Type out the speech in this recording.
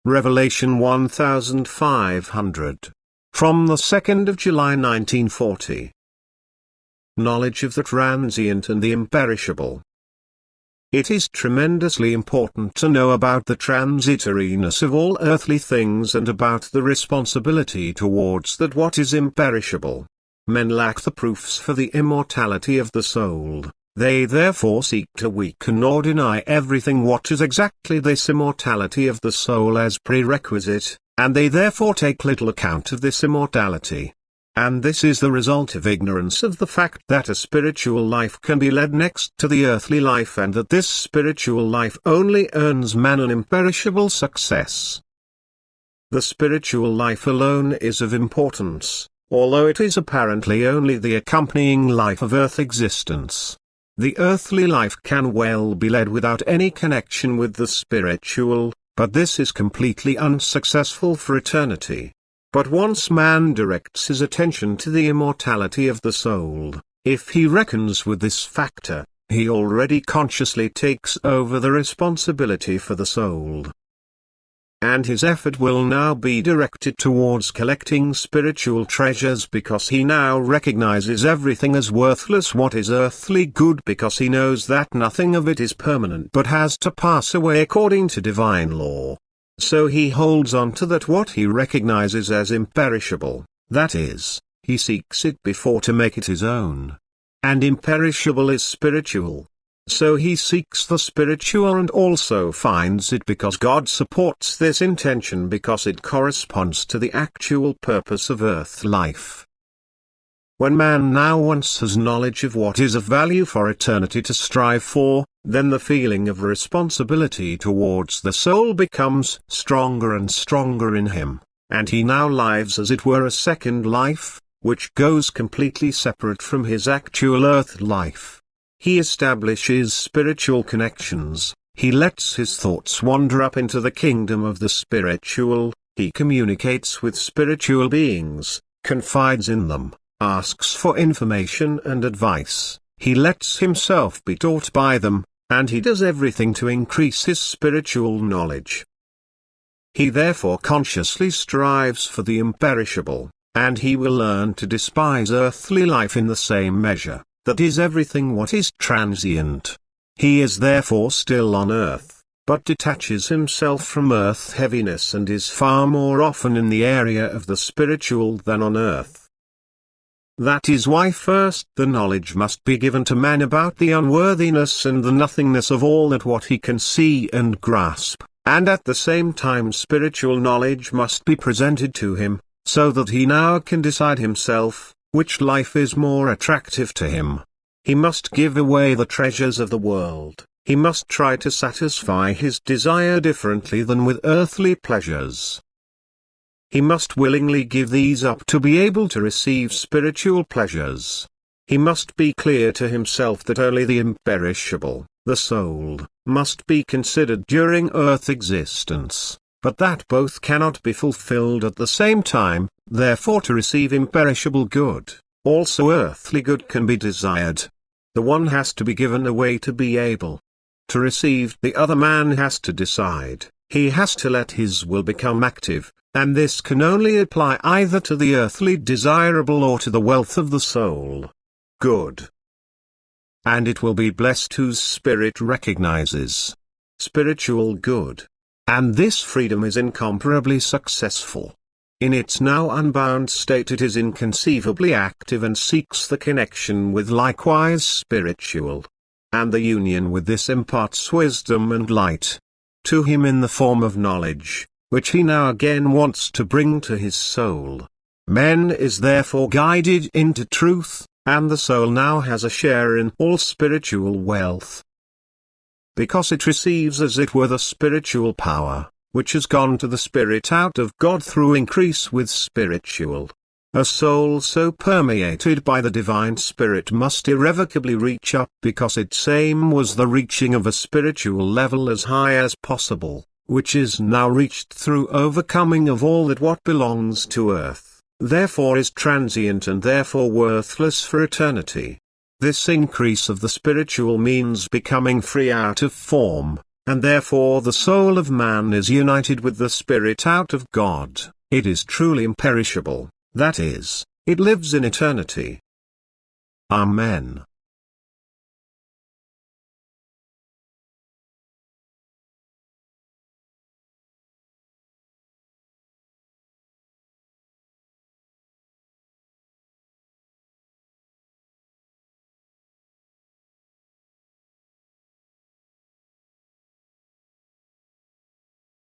Revelation 1500. From the 2nd of July 1940. Knowledge of the transient and the imperishable. It is tremendously important to know about the transitoriness of all earthly things and about the responsibility towards that what is imperishable. Men lack the proofs for the immortality of the soul. They therefore seek to weaken or deny everything what is exactly this immortality of the soul as prerequisite, and they therefore take little account of this immortality. And this is the result of ignorance of the fact that a spiritual life can be led next to the earthly life and that this spiritual life only earns man an imperishable success. The spiritual life alone is of importance, although it is apparently only the accompanying life of earth existence. The earthly life can well be led without any connection with the spiritual, but this is completely unsuccessful for eternity. But once man directs his attention to the immortality of the soul, if he reckons with this factor, he already consciously takes over the responsibility for the soul. And his effort will now be directed towards collecting spiritual treasures because he now recognizes everything as worthless what is earthly good because he knows that nothing of it is permanent but has to pass away according to divine law. So he holds on to that what he recognizes as imperishable, that is, he seeks it before to make it his own. And imperishable is spiritual. So he seeks the spiritual and also finds it because God supports this intention because it corresponds to the actual purpose of earth life. When man now once has knowledge of what is of value for eternity to strive for, then the feeling of responsibility towards the soul becomes stronger and stronger in him, and he now lives as it were a second life, which goes completely separate from his actual earth life. He establishes spiritual connections, he lets his thoughts wander up into the kingdom of the spiritual, he communicates with spiritual beings, confides in them, asks for information and advice, he lets himself be taught by them, and he does everything to increase his spiritual knowledge. He therefore consciously strives for the imperishable, and he will learn to despise earthly life in the same measure. That is everything what is transient. He is therefore still on earth, but detaches himself from earth heaviness and is far more often in the area of the spiritual than on earth. That is why first the knowledge must be given to man about the unworthiness and the nothingness of all that what he can see and grasp, and at the same time spiritual knowledge must be presented to him, so that he now can decide himself, which life is more attractive to him. He must give away the treasures of the world, he must try to satisfy his desire differently than with earthly pleasures. He must willingly give these up to be able to receive spiritual pleasures. He must be clear to himself that only the imperishable, the soul, must be considered during earth existence, but that both cannot be fulfilled at the same time. Therefore to receive imperishable good, also earthly good can be desired. The one has to be given away to be able to receive. The other man has to decide, he has to let his will become active, and this can only apply either to the earthly desirable or to the wealth of the soul. Good. And it will be blessed whose spirit recognizes spiritual good. And this freedom is incomparably successful. In its now unbound state it is inconceivably active and seeks the connection with likewise spiritual. And the union with this imparts wisdom and light to him in the form of knowledge, which he now again wants to bring to his soul. Man is therefore guided into truth, and the soul now has a share in all spiritual wealth. Because it receives as it were the spiritual power, which has gone to the spirit out of God through increase with spiritual. A soul so permeated by the divine spirit must irrevocably reach up because its aim was the reaching of a spiritual level as high as possible, which is now reached through overcoming of all that what belongs to earth, therefore is transient and therefore worthless for eternity. This increase of the spiritual means becoming free out of form, and therefore the soul of man is united with the spirit out of God, it is truly imperishable, that is, it lives in eternity. Amen.